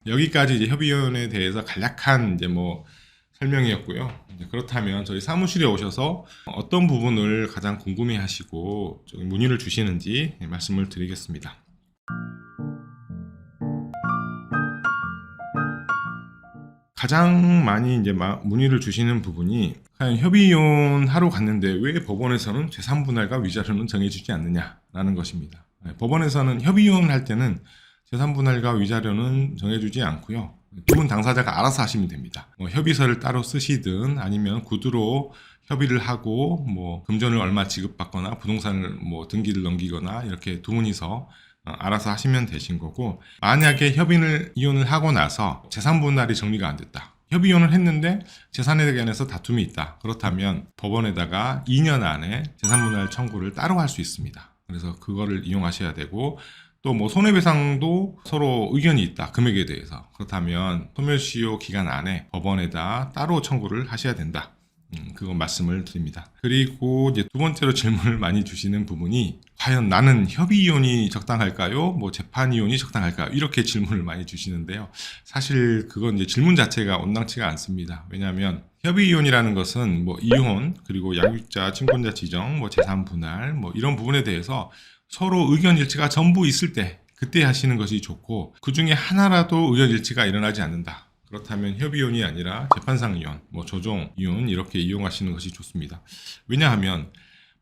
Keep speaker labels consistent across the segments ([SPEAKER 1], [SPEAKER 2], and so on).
[SPEAKER 1] 여기까지 이제 협의위원에 대해서 간략한 이제 뭐 설명이었고요. 그렇다면 저희 사무실에 오셔서 어떤 부분을 가장 궁금해 하시고 문의를 주시는지 말씀을 드리겠습니다. 가장 많이 이제 문의를 주시는 부분이 과연 협의이혼 하러 갔는데 왜 법원에서는 재산분할과 위자료는 정해주지 않느냐라는 것입니다. 법원에서는 협의이혼 할 때는 재산분할과 위자료는 정해주지 않고요. 두 분 당사자가 알아서 하시면 됩니다. 협의서를 따로 쓰시든 아니면 구두로 협의를 하고 뭐 금전을 얼마 지급받거나 부동산을 뭐 등기를 넘기거나 이렇게 두 분이서 알아서 하시면 되신 거고, 만약에 이혼을 하고 나서 재산분할이 정리가 안 됐다. 협의이혼을 했는데 재산에 관해서 다툼이 있다. 그렇다면 법원에다가 2년 안에 재산분할 청구를 따로 할 수 있습니다. 그래서 그거를 이용하셔야 되고, 또 뭐 손해배상도 서로 의견이 있다. 금액에 대해서. 그렇다면 소멸시효 기간 안에 법원에다 따로 청구를 하셔야 된다. 그건 말씀을 드립니다. 그리고 이제 두 번째로 질문을 많이 주시는 부분이 과연 나는 협의이혼이 적당할까요? 뭐 재판이혼이 적당할까요? 이렇게 질문을 많이 주시는데요. 사실 그건 이제 질문 자체가 온당치가 않습니다. 왜냐하면 협의이혼이라는 것은 뭐 이혼, 그리고 양육자, 친권자 지정, 뭐 재산 분할, 뭐 이런 부분에 대해서 서로 의견 일치가 전부 있을 때 그때 하시는 것이 좋고, 그 중에 하나라도 의견 일치가 일어나지 않는다. 그렇다면 협의이혼이 아니라 재판상 이혼, 뭐 조정 이혼 이렇게 이용하시는 것이 좋습니다. 왜냐하면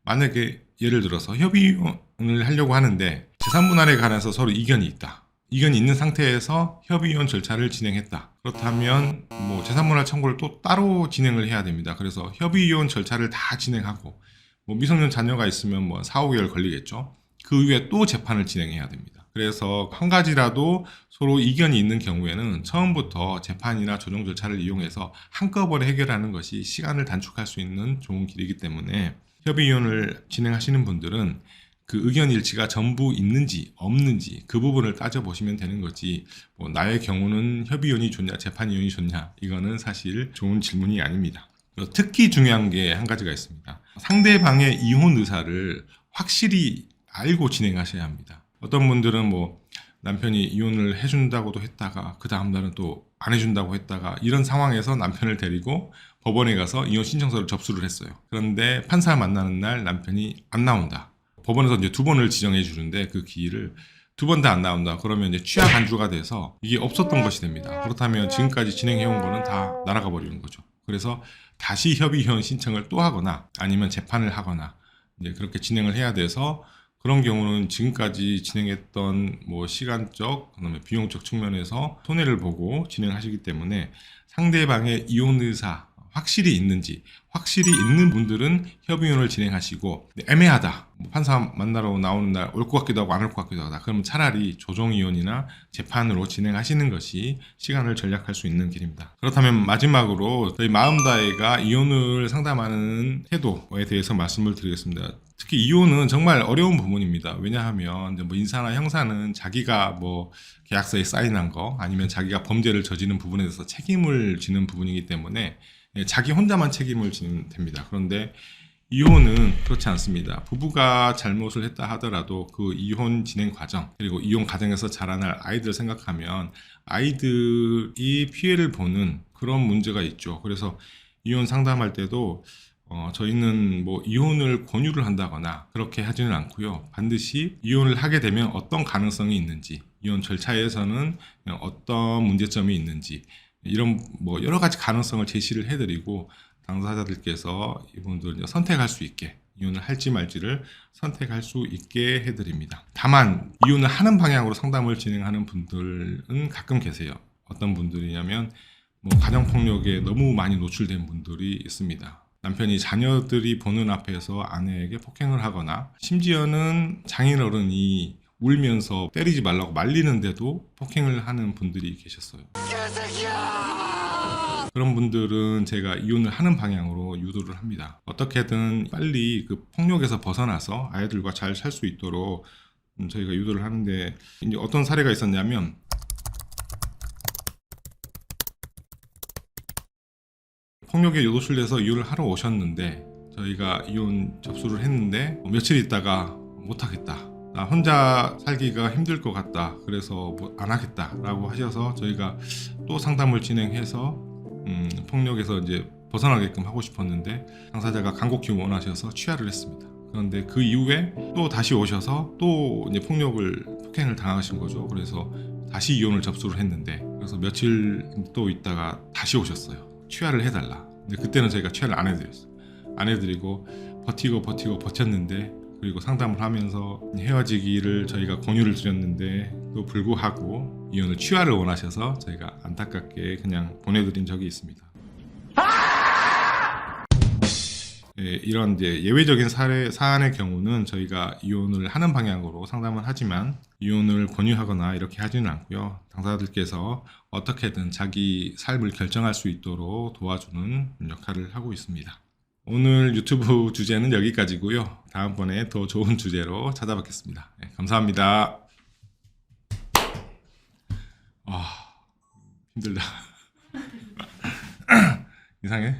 [SPEAKER 1] 만약에 예를 들어서 협의이혼을 하려고 하는데 재산분할에 관해서 서로 이견이 있다. 이견이 있는 상태에서 협의이혼 절차를 진행했다. 그렇다면 뭐 재산분할 청구를 또 따로 진행을 해야 됩니다. 그래서 협의이혼 절차를 다 진행하고 뭐 미성년 자녀가 있으면 뭐 4, 5개월 걸리겠죠. 그 이후에 또 재판을 진행해야 됩니다. 그래서 한 가지라도 서로 이견이 있는 경우에는 처음부터 재판이나 조정 절차를 이용해서 한꺼번에 해결하는 것이 시간을 단축할 수 있는 좋은 길이기 때문에 협의이혼을 진행하시는 분들은 그 의견 일치가 전부 있는지 없는지 그 부분을 따져보시면 되는 거지, 뭐 나의 경우는 협의이혼이 좋냐 재판이혼이 좋냐 이거는 사실 좋은 질문이 아닙니다. 특히 중요한 게 한 가지가 있습니다. 상대방의 이혼 의사를 확실히 알고 진행하셔야 합니다. 어떤 분들은 뭐 남편이 이혼을 해준다고도 했다가 그 다음날은 또 안 해준다고 했다가 이런 상황에서 남편을 데리고 법원에 가서 이혼 신청서를 접수를 했어요. 그런데 판사 만나는 날 남편이 안 나온다. 법원에서 이제 두 번을 지정해 주는데 그 기일을 두 번 다 안 나온다. 그러면 이제 취하 간주가 돼서 이게 없었던 것이 됩니다. 그렇다면 지금까지 진행해온 거는 다 날아가 버리는 거죠. 그래서 다시 협의이혼 신청을 또 하거나 아니면 재판을 하거나 이제 그렇게 진행을 해야 돼서, 그런 경우는 지금까지 진행했던 뭐 시간적, 그다음에 비용적 측면에서 손해를 보고 진행하시기 때문에 상대방의 이혼 의사 확실히 있는지, 확실히 있는 분들은 협의이혼을 진행하시고, 애매하다, 뭐 판사 만나러 나오는 날 올 것 같기도 하고 안 올 것 같기도 하다, 그러면 차라리 조정이혼이나 재판으로 진행하시는 것이 시간을 절약할 수 있는 길입니다. 그렇다면 마지막으로 저희 마음다해가 이혼을 상담하는 태도에 대해서 말씀을 드리겠습니다. 특히 이혼은 정말 어려운 부분입니다. 왜냐하면 뭐 인사나 형사는 자기가 뭐 계약서에 사인한 거 아니면 자기가 범죄를 저지른 부분에 대해서 책임을 지는 부분이기 때문에 자기 혼자만 책임을 지면 됩니다. 그런데 이혼은 그렇지 않습니다. 부부가 잘못을 했다 하더라도 그 이혼 진행 과정, 그리고 이혼 과정에서 자라날 아이들을 생각하면 아이들이 피해를 보는 그런 문제가 있죠. 그래서 이혼 상담할 때도 저희는 뭐 이혼을 권유를 한다거나 그렇게 하지는 않고요. 반드시 이혼을 하게 되면 어떤 가능성이 있는지, 이혼 절차에서는 어떤 문제점이 있는지, 이런 뭐 여러 가지 가능성을 제시를 해드리고 당사자들께서 이분들 선택할 수 있게, 이혼을 할지 말지를 선택할 수 있게 해드립니다. 다만 이혼을 하는 방향으로 상담을 진행하는 분들은 가끔 계세요. 어떤 분들이냐면 뭐 가정폭력에 너무 많이 노출된 분들이 있습니다. 남편이 자녀들이 보는 앞에서 아내에게 폭행을 하거나, 심지어는 장인어른이 울면서 때리지 말라고 말리는데도 폭행을 하는 분들이 계셨어요. 그런 분들은 제가 이혼을 하는 방향으로 유도를 합니다. 어떻게든 빨리 그 폭력에서 벗어나서 아이들과 잘 살 수 있도록 저희가 유도를 하는데, 이제 어떤 사례가 있었냐면, 폭력에 노출돼서 이혼을 하러 오셨는데 저희가 이혼 접수를 했는데 며칠 있다가 못하겠다, 나 혼자 살기가 힘들 것 같다. 그래서 뭐 안 하겠다라고 하셔서 저희가 또 상담을 진행해서 폭력에서 이제 벗어나게끔 하고 싶었는데 당사자가 간곡히 원하셔서 취하를 했습니다. 그런데 그 이후에 또 다시 오셔서 또 이제 폭행을 당하신 거죠. 그래서 다시 이혼을 접수를 했는데 그래서 며칠 또 있다가 다시 오셨어요. 취하를 해달라. 근데 그때는 저희가 취하를 안 해드렸어요. 안 해드리고 버티고 버텼는데 그리고 상담을 하면서 헤어지기를 저희가 권유를 드렸는데 또 불구하고 이혼을 취하를 원하셔서 저희가 안타깝게 그냥 보내드린 적이 있습니다. 예, 이런 이제 예외적인 사안의 경우는 저희가 이혼을 하는 방향으로 상담을 하지만 이혼을 권유하거나 이렇게 하지는 않고요. 당사자들께서 어떻게든 자기 삶을 결정할 수 있도록 도와주는 역할을 하고 있습니다. 오늘 유튜브 주제는 여기까지고요. 다음번에 더 좋은 주제로 찾아뵙겠습니다. 네, 감사합니다. 힘들다. 이상해?